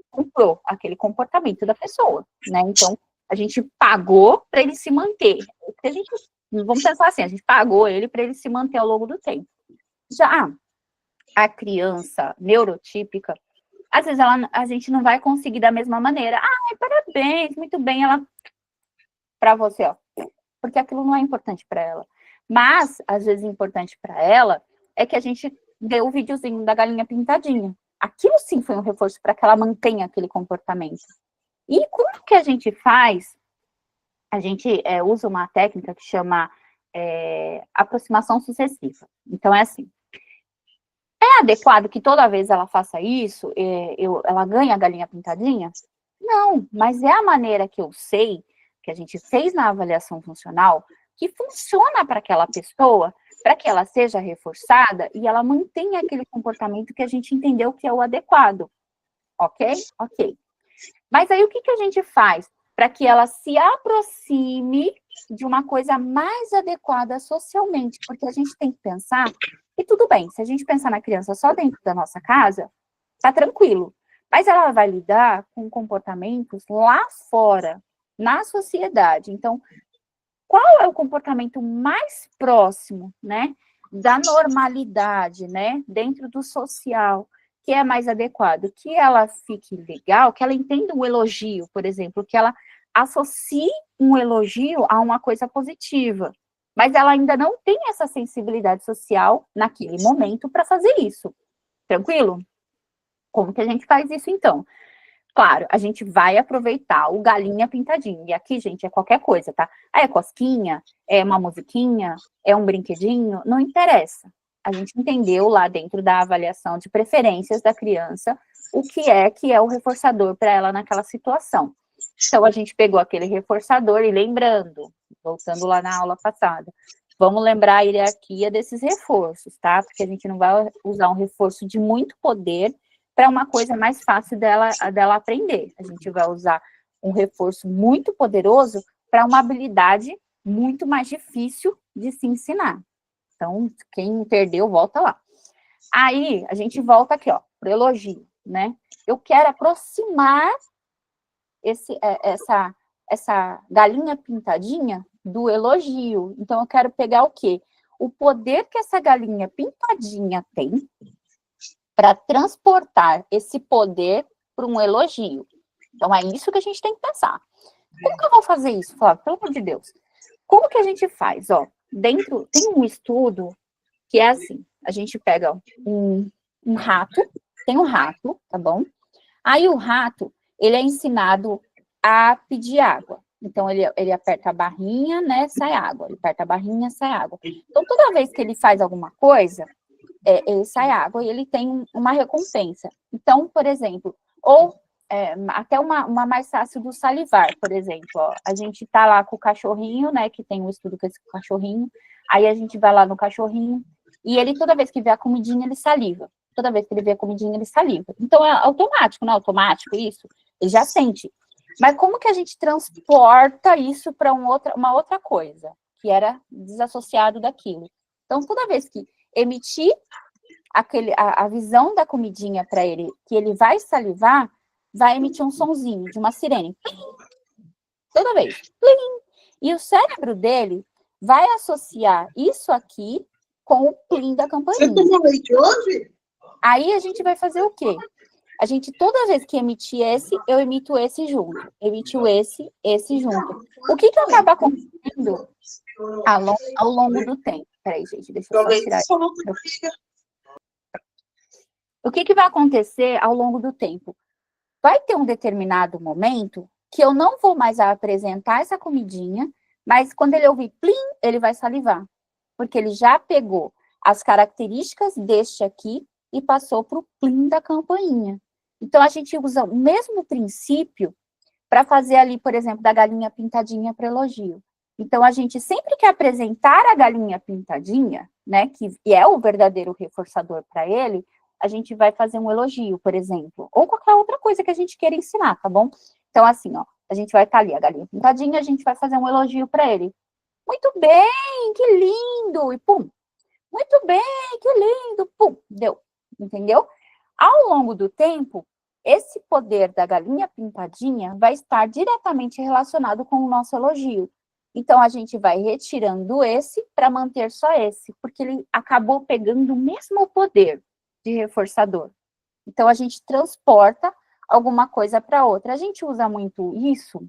comprou aquele comportamento da pessoa, né? Então, a gente pagou para ele se manter. Vamos pensar assim, a gente pagou ele para ele se manter ao longo do tempo. Já a criança neurotípica, às vezes a gente não vai conseguir da mesma maneira. Parabéns, muito bem, ela para você, ó, porque aquilo não é importante para ela. Mas, às vezes, importante para ela é que a gente deu o videozinho da galinha pintadinha. Aquilo sim foi um reforço para que ela mantenha aquele comportamento. E como que a gente faz a gente usa uma técnica que chama aproximação sucessiva. Então, é assim, é adequado que toda vez ela faça isso, ela ganhe a galinha pintadinha? Não, mas é a maneira que eu sei, que a gente fez na avaliação funcional, que funciona para aquela pessoa, para que ela seja reforçada e ela mantenha aquele comportamento que a gente entendeu que é o adequado. Ok? Ok. Mas aí o que a gente faz para que ela se aproxime de uma coisa mais adequada socialmente? Porque a gente tem que pensar, e tudo bem, se a gente pensar na criança só dentro da nossa casa, tá tranquilo. Mas ela vai lidar com comportamentos lá fora, na sociedade. Então, qual é o comportamento mais próximo, né, da normalidade, né, dentro do social, que é mais adequado? Que ela fique legal, que ela entenda um elogio, por exemplo, que ela associe um elogio a uma coisa positiva, mas ela ainda não tem essa sensibilidade social naquele momento para fazer isso. Tranquilo? Como que a gente faz isso, então? Claro, a gente vai aproveitar o galinha pintadinho. E aqui, gente, é qualquer coisa, tá? É cosquinha, é uma musiquinha, é um brinquedinho, não interessa. A gente entendeu lá dentro da avaliação de preferências da criança o que é o reforçador para ela naquela situação. Então, a gente pegou aquele reforçador e lembrando, voltando lá na aula passada, vamos lembrar a hierarquia desses reforços, tá? Porque a gente não vai usar um reforço de muito poder para uma coisa mais fácil dela aprender. A gente vai usar um reforço muito poderoso para uma habilidade muito mais difícil de se ensinar. Então, quem perdeu, volta lá. Aí, a gente volta aqui, ó, para o elogio, né? Eu quero aproximar essa galinha pintadinha do elogio. Então, eu quero pegar o quê? O poder que essa galinha pintadinha tem para transportar esse poder para um elogio. Então, é isso que a gente tem que pensar. Como que eu vou fazer isso, Flávio? Pelo amor de Deus. Como que a gente faz? Ó, dentro, tem um estudo que é assim, a gente pega um rato, tem um rato, tá bom? Aí o rato, ele é ensinado a pedir água. Então, ele aperta a barrinha, né, sai água. Ele aperta a barrinha, sai água. Então, toda vez que ele faz alguma coisa, ele sai água e ele tem uma recompensa. Então, por exemplo, ou até uma mais fácil do salivar, por exemplo, ó, a gente tá lá com o cachorrinho, né, que tem um estudo com esse cachorrinho, aí a gente vai lá no cachorrinho, e ele, toda vez que vê a comidinha, ele saliva. Toda vez que ele vê a comidinha, ele saliva. Então, é automático, não é automático isso? Ele já sente. Mas como que a gente transporta isso para uma outra coisa, que era desassociado daquilo? Então, toda vez que emitir a visão da comidinha para ele, que ele vai salivar, vai emitir um sonzinho de uma sirene. Toda vez. E o cérebro dele vai associar isso aqui com o plim da campainha. Você tomou leite hoje? Aí a gente vai fazer o quê? A gente, toda vez que emitir esse, eu emito esse junto. Emitiu esse junto. O que acaba acontecendo ao longo do tempo? Peraí, gente, deixa eu só tirar. O que vai acontecer ao longo do tempo? Vai ter um determinado momento que eu não vou mais apresentar essa comidinha, mas quando ele ouvir plim, ele vai salivar. Porque ele já pegou as características deste aqui e passou para o plim da campainha. Então, a gente usa o mesmo princípio para fazer ali, por exemplo, da galinha pintadinha para elogio. Então, a gente sempre que apresentar a galinha pintadinha, né, que é o verdadeiro reforçador para ele, a gente vai fazer um elogio, por exemplo, ou qualquer outra coisa que a gente queira ensinar, tá bom? Então, assim, ó, a gente vai estar ali, a galinha pintadinha, a gente vai fazer um elogio para ele. Muito bem, que lindo! E pum! Muito bem, que lindo! Pum! Deu, entendeu? Ao longo do tempo, esse poder da galinha pintadinha vai estar diretamente relacionado com o nosso elogio. Então, a gente vai retirando esse para manter só esse, porque ele acabou pegando o mesmo poder de reforçador. Então, a gente transporta alguma coisa para outra. A gente usa muito isso,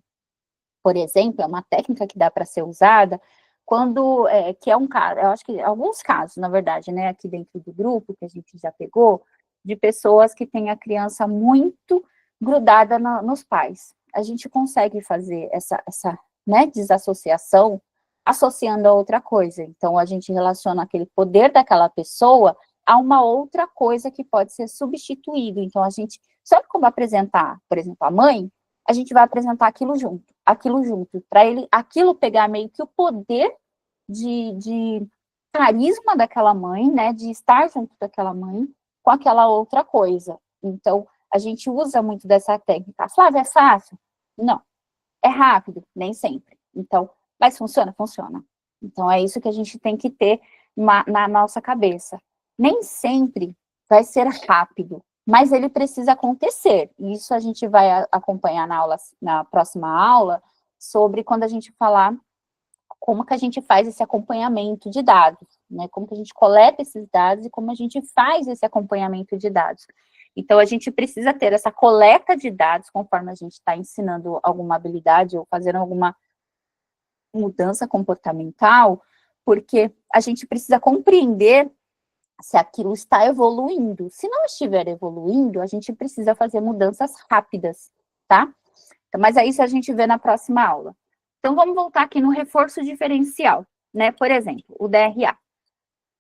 por exemplo, é uma técnica que dá para ser usada quando, que é um caso, eu acho que alguns casos, na verdade, né, aqui dentro do grupo, que a gente já pegou, de pessoas que têm a criança muito grudada nos pais. A gente consegue fazer essa né, desassociação, associando a outra coisa. Então, a gente relaciona aquele poder daquela pessoa a uma outra coisa que pode ser substituído. Então, a gente, sabe como apresentar, por exemplo, a mãe? A gente vai apresentar aquilo junto, para ele, aquilo pegar meio que o poder de carisma daquela mãe, né, de estar junto daquela mãe com aquela outra coisa. Então, a gente usa muito dessa técnica. Flávia, é fácil? Não. É rápido? Nem sempre. Então, mas funciona? Funciona. Então, é isso que a gente tem que ter na nossa cabeça. Nem sempre vai ser rápido, mas ele precisa acontecer. Isso a gente vai acompanhar na próxima aula, sobre quando a gente falar como que a gente faz esse acompanhamento de dados, né? Como que a gente coleta esses dados e como a gente faz esse acompanhamento de dados. Então, a gente precisa ter essa coleta de dados, conforme a gente está ensinando alguma habilidade ou fazendo alguma mudança comportamental, porque a gente precisa compreender se aquilo está evoluindo. Se não estiver evoluindo, a gente precisa fazer mudanças rápidas, tá? Então, mas aí isso a gente vê na próxima aula. Então, vamos voltar aqui no reforço diferencial, né? Por exemplo, o DRA.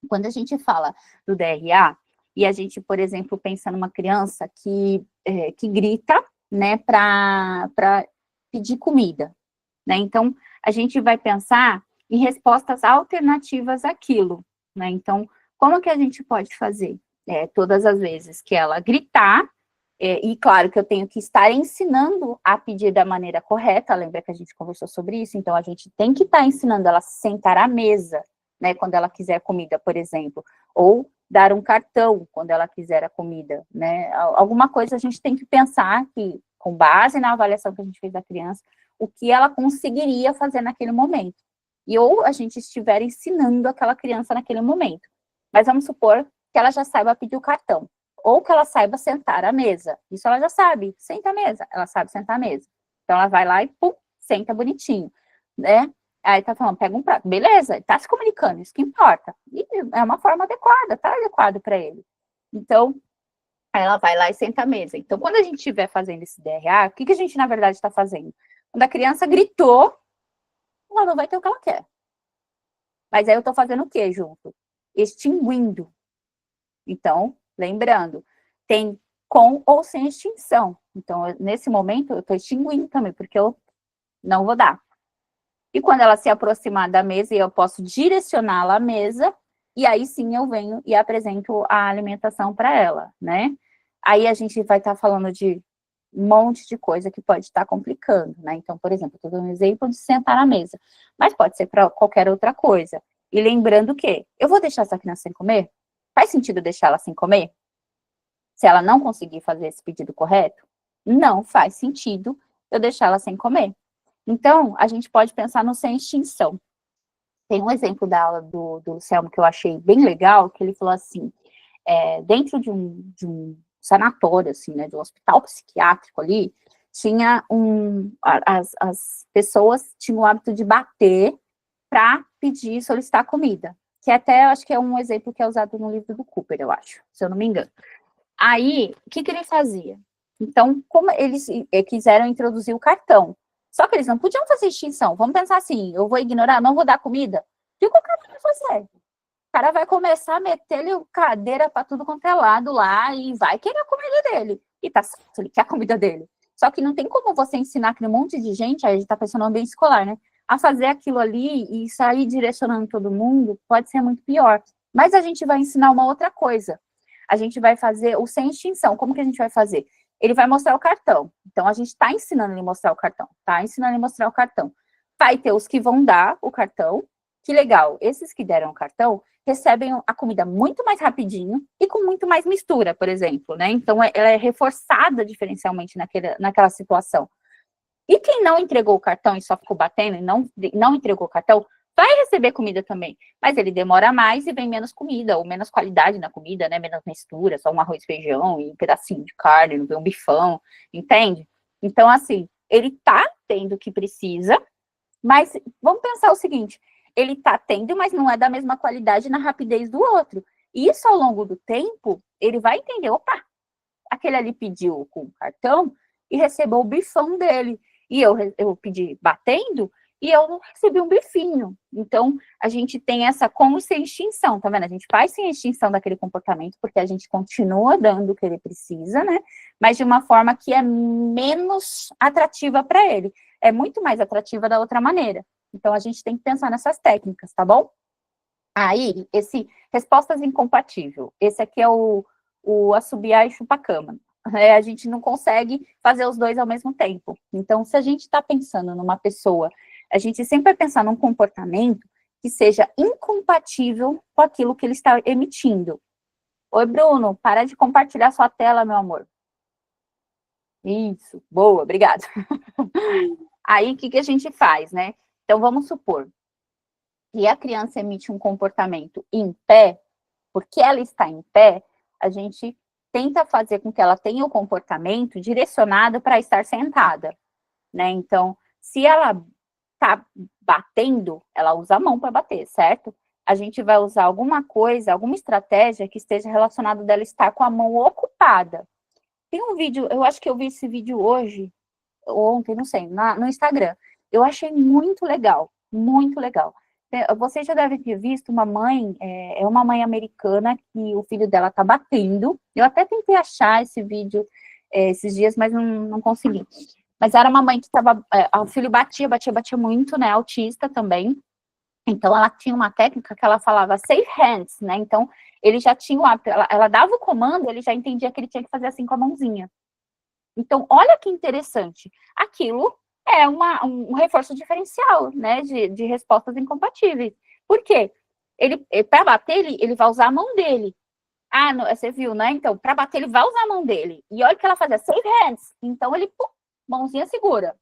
Quando a gente fala do DRA, e a gente, por exemplo, pensa numa criança que grita, né, para pedir comida, né? Então, a gente vai pensar em respostas alternativas àquilo, né? Então, como que a gente pode fazer? Todas as vezes que ela gritar, e claro que eu tenho que estar ensinando a pedir da maneira correta, lembra que a gente conversou sobre isso? Então, a gente tem que estar ensinando ela a sentar à mesa, né, quando ela quiser comida, por exemplo, ou dar um cartão quando ela quiser a comida, né? Alguma coisa a gente tem que pensar que, com base na avaliação que a gente fez da criança, o que ela conseguiria fazer naquele momento. E ou a gente estiver ensinando aquela criança naquele momento. Mas vamos supor que ela já saiba pedir o cartão, ou que ela saiba sentar à mesa. Isso ela já sabe, senta à mesa, ela sabe sentar à mesa. Então, ela vai lá e, pum, senta bonitinho, né? Aí tá falando, pega um prato, beleza, tá se comunicando, isso que importa. E é uma forma adequada, tá adequado para ele. Então, aí ela vai lá e senta à mesa. Então, quando a gente estiver fazendo esse DRA, o que a gente, na verdade, está fazendo? Quando a criança gritou, ela não vai ter o que ela quer. Mas aí eu tô fazendo o quê junto? Extinguindo. Então, lembrando, tem com ou sem extinção. Então, nesse momento, eu tô extinguindo também, porque eu não vou dar. E quando ela se aproximar da mesa, eu posso direcioná-la à mesa, e aí sim eu venho e apresento a alimentação para ela, né? Aí a gente vai estar falando de um monte de coisa que pode estar complicando, né? Então, por exemplo, eu estou dando um exemplo de sentar na mesa, mas pode ser para qualquer outra coisa. E lembrando que eu vou deixar essa criança sem comer? Faz sentido deixar ela sem comer? Se ela não conseguir fazer esse pedido correto? Não faz sentido eu deixar ela sem comer. Então, a gente pode pensar no sem extinção. Tem um exemplo da aula do Luciano que eu achei bem legal, que ele falou assim, dentro de um sanatório, assim, né, de um hospital psiquiátrico ali, tinha as pessoas tinham o hábito de bater para pedir, solicitar comida, que até, acho que é um exemplo que é usado no livro do Cooper, eu acho, se eu não me engano. Aí, o que ele fazia? Então, como eles quiseram introduzir o cartão, só que eles não podiam fazer extinção. Vamos pensar assim, eu vou ignorar, não vou dar comida. O que o cara vai fazer? O cara vai começar a meter-lhe cadeira para tudo quanto é lado lá e vai querer a comida dele. E tá certo, ele quer a comida dele. Só que não tem como você ensinar aquele monte de gente, aí a gente tá pensando no ambiente escolar, né? A fazer aquilo ali e sair direcionando todo mundo, pode ser muito pior. Mas a gente vai ensinar uma outra coisa. A gente vai fazer o sem extinção. Como que a gente vai fazer? Ele vai mostrar o cartão. Então, a gente está ensinando ele a mostrar o cartão. Tá ensinando ele a mostrar o cartão. Vai ter os que vão dar o cartão. Que legal. Esses que deram o cartão recebem a comida muito mais rapidinho e com muito mais mistura, por exemplo, né? Então, ela é reforçada diferencialmente naquela situação. E quem não entregou o cartão e só ficou batendo e não entregou o cartão, vai receber comida também, mas ele demora mais e vem menos comida, ou menos qualidade na comida, né, menos mistura, só um arroz e feijão e um pedacinho de carne, não vem um bifão, entende? Então, assim, ele tá tendo o que precisa, mas vamos pensar o seguinte, ele tá tendo, mas não é da mesma qualidade na rapidez do outro. E isso, ao longo do tempo, ele vai entender, opa, aquele ali pediu com o cartão e recebeu o bifão dele, e eu pedi batendo, e eu não recebi um bifinho. Então, a gente tem essa com e sem extinção, tá vendo? A gente faz sem extinção daquele comportamento, porque a gente continua dando o que ele precisa, né? Mas de uma forma que é menos atrativa para ele. É muito mais atrativa da outra maneira. Então, a gente tem que pensar nessas técnicas, tá bom? Aí, respostas incompatíveis. Esse aqui é o assobiar e chupacama. A gente não consegue fazer os dois ao mesmo tempo. Então, se a gente está pensando numa pessoa, a gente sempre vai pensar num comportamento que seja incompatível com aquilo que ele está emitindo. Oi, Bruno, para de compartilhar sua tela, meu amor. Isso, boa, obrigada. Aí, o que a gente faz, né? Então, vamos supor que a criança emite um comportamento em pé, porque ela está em pé, a gente tenta fazer com que ela tenha o comportamento direcionado para estar sentada, né? Então, se ela está batendo, ela usa a mão para bater, certo? A gente vai usar alguma coisa, alguma estratégia que esteja relacionada dela estar com a mão ocupada. Tem um vídeo, eu acho que eu vi esse vídeo hoje, ou ontem, não sei, no Instagram. Eu achei muito legal, muito legal. Você já deve ter visto uma mãe, é uma mãe americana que o filho dela tá batendo. Eu até tentei achar esse vídeo esses dias, mas não consegui. Mas era uma mãe que estava, o filho batia muito, né, autista também. Então, ela tinha uma técnica que ela falava safe hands, né, então ele já tinha o hábito, ela dava o comando, ele já entendia que ele tinha que fazer assim com a mãozinha. Então, olha que interessante. Aquilo é um reforço diferencial, né, de respostas incompatíveis. Por quê? Para bater, ele vai usar a mão dele. Ah, não, você viu, né? Então, para bater, ele vai usar a mão dele. E olha o que ela fazia, save hands. Então, ele, pum, mãozinha segura,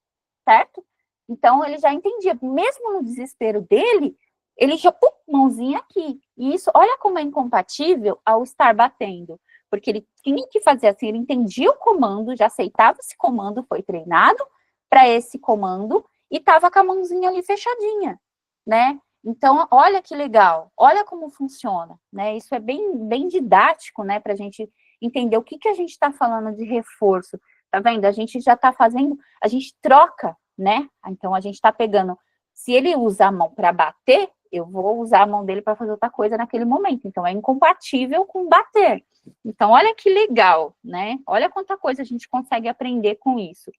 certo? Então, ele já entendia. Mesmo no desespero dele, ele já, pum, mãozinha aqui. E isso, olha como é incompatível ao estar batendo. Porque ele tinha que fazer assim, ele entendia o comando, já aceitava esse comando, foi treinado para esse comando, e estava com a mãozinha ali fechadinha, né? Então, olha que legal, olha como funciona, né? Isso é bem didático, né? Para a gente entender o que a gente está falando de reforço. Tá vendo? A gente já está fazendo, a gente troca, né? Então, a gente está pegando, se ele usa a mão para bater, eu vou usar a mão dele para fazer outra coisa naquele momento. Então, é incompatível com bater. Então, olha que legal, né? Olha quanta coisa a gente consegue aprender com isso.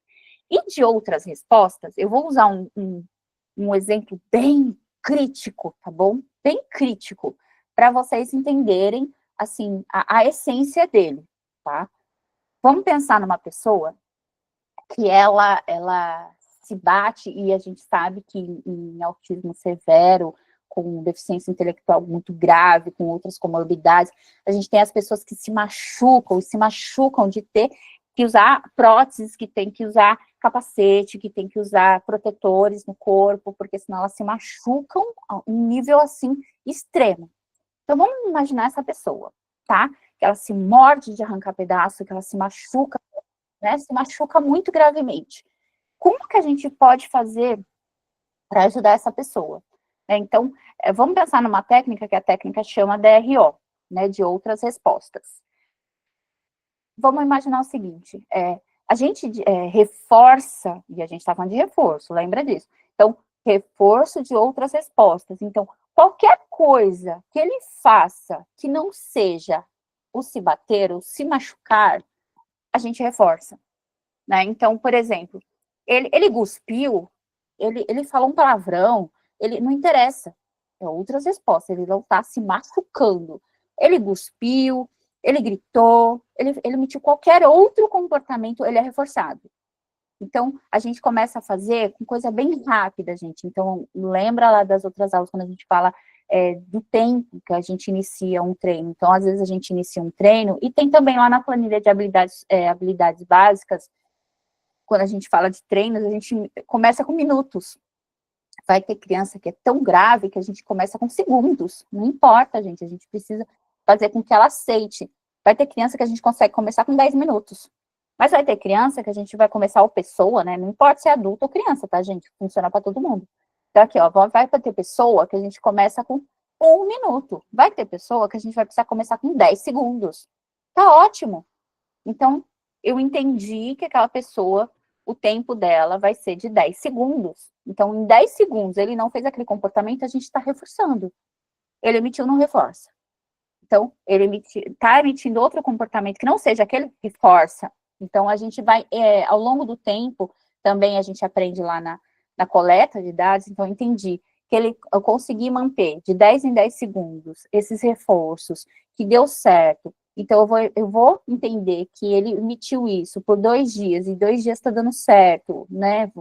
E de outras respostas, eu vou usar um exemplo bem crítico, tá bom? Bem crítico, para vocês entenderem, assim, a essência dele, tá? Vamos pensar numa pessoa que ela se bate, e a gente sabe que em autismo severo, com deficiência intelectual muito grave, com outras comorbidades, a gente tem as pessoas que se machucam de ter que usar próteses, que tem que usar capacete, que tem que usar protetores no corpo, porque senão elas se machucam a um nível, assim, extremo. Então, vamos imaginar essa pessoa, tá? Que ela se morde de arrancar pedaço, que ela se machuca, né? Se machuca muito gravemente. Como que a gente pode fazer para ajudar essa pessoa? Então, vamos pensar numa técnica que a técnica chama DRO, né, de outras respostas. Vamos imaginar o seguinte, a gente reforça, e a gente está falando de reforço, lembra disso? Então, reforço de outras respostas. Então, qualquer coisa que ele faça que não seja o se bater, ou se machucar, a gente reforça, né? Então, por exemplo, ele cuspiu, ele falou um palavrão, não interessa, é outras respostas, ele não está se machucando. Ele cuspiu, ele gritou, ele emitiu qualquer outro comportamento, ele é reforçado. Então, a gente começa a fazer com coisa bem rápida, gente. Então, lembra lá das outras aulas, quando a gente fala do tempo que a gente inicia um treino. Então, às vezes a gente inicia um treino, e tem também lá na planilha de habilidades básicas, quando a gente fala de treinos, a gente começa com minutos. Vai ter criança que é tão grave que a gente começa com segundos. Não importa, gente, a gente precisa fazer com que ela aceite. Vai ter criança que a gente consegue começar com 10 minutos. Mas vai ter criança que a gente vai começar, ou pessoa, né? Não importa se é adulto ou criança, tá, gente? Funciona para todo mundo. Então, aqui, ó, vai ter pessoa que a gente começa com 1 minuto. Vai ter pessoa que a gente vai precisar começar com 10 segundos. Tá ótimo. Então, eu entendi que aquela pessoa, o tempo dela vai ser de 10 segundos. Então, em 10 segundos, ele não fez aquele comportamento, a gente está reforçando. Ele emitiu, não reforça. Então, ele está emitindo outro comportamento que não seja aquele que força. Então, a gente vai, ao longo do tempo, também a gente aprende lá na coleta de dados, então eu entendi que eu consegui manter de 10 em 10 segundos esses reforços, que deu certo. Então, eu vou entender que ele emitiu isso por 2 dias, e 2 dias está dando certo, né?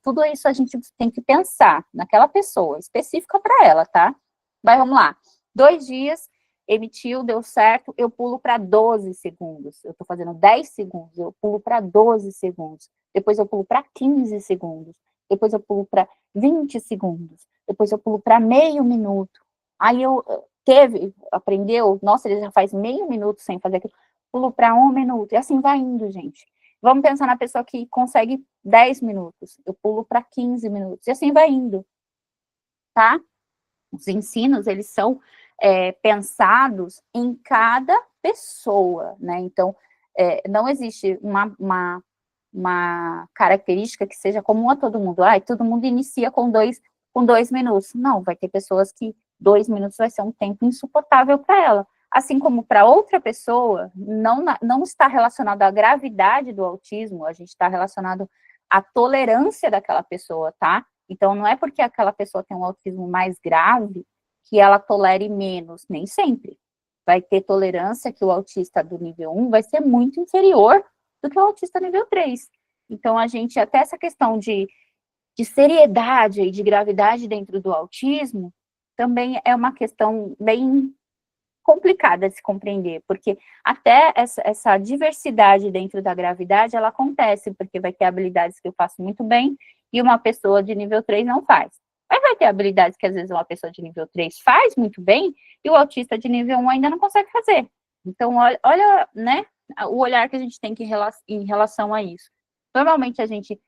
Tudo isso a gente tem que pensar naquela pessoa, específica para ela, tá? Vamos lá. 2 dias, emitiu, deu certo, eu pulo para 12 segundos. Eu estou fazendo 10 segundos, eu pulo para 12 segundos. Depois eu pulo para 15 segundos. Depois eu pulo para 20 segundos. Depois eu pulo para meio minuto. Aí aprendeu, nossa, ele já faz meio minuto sem fazer aquilo. Pulo para 1 minuto. E assim vai indo, gente. Vamos pensar na pessoa que consegue 10 minutos. Eu pulo para 15 minutos. E assim vai indo. Tá? Os ensinos, eles são pensados em cada pessoa, né? Então, não existe uma característica que seja comum a todo mundo. Todo mundo inicia com dois minutos. Não, vai ter pessoas que 2 minutos vai ser um tempo insuportável para ela. Assim como para outra pessoa, não está relacionado à gravidade do autismo, a gente está relacionado à tolerância daquela pessoa, tá? Então, não é porque aquela pessoa tem um autismo mais grave que ela tolere menos, nem sempre. Vai ter tolerância que o autista do nível 1 vai ser muito inferior do que o autista nível 3. Então, até essa questão de seriedade e de gravidade dentro do autismo, também é uma questão bem complicada de se compreender, porque até essa diversidade dentro da gravidade, ela acontece, porque vai ter habilidades que eu faço muito bem, e uma pessoa de nível 3 não faz. Mas vai ter habilidades que, às vezes, uma pessoa de nível 3 faz muito bem, e o autista de nível 1 ainda não consegue fazer. Então, olha, né, o olhar que a gente tem em relação a isso. Normalmente, a gente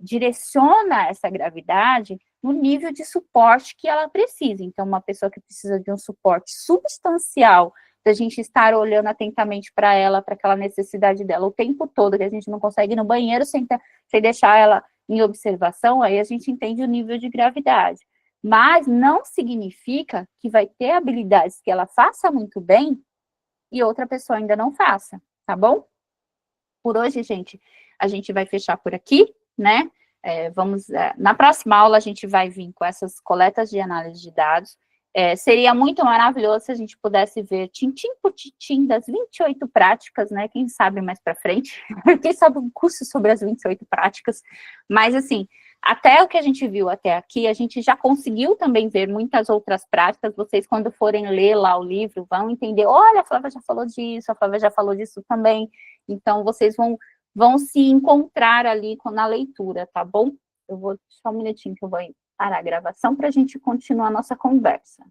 direciona essa gravidade no nível de suporte que ela precisa. Então, uma pessoa que precisa de um suporte substancial, da gente estar olhando atentamente para ela, para aquela necessidade dela o tempo todo, que a gente não consegue ir no banheiro sem deixar ela em observação, aí a gente entende o nível de gravidade. Mas não significa que vai ter habilidades que ela faça muito bem e outra pessoa ainda não faça, tá bom? Por hoje, gente, a gente vai fechar por aqui, né? Na próxima aula a gente vai vir com essas coletas de análise de dados. Seria muito maravilhoso se a gente pudesse ver tintim por tintim das 28 práticas, né? Quem sabe mais para frente, quem sabe um curso sobre as 28 práticas, mas assim, até o que a gente viu até aqui, a gente já conseguiu também ver muitas outras práticas. Vocês, quando forem ler lá o livro, vão entender, olha, a Flávia já falou disso, a Flávia já falou disso também. Então, vocês vão se encontrar ali na leitura, tá bom? Eu vou, só um minutinho que eu vou parar a gravação para a gente continuar a nossa conversa.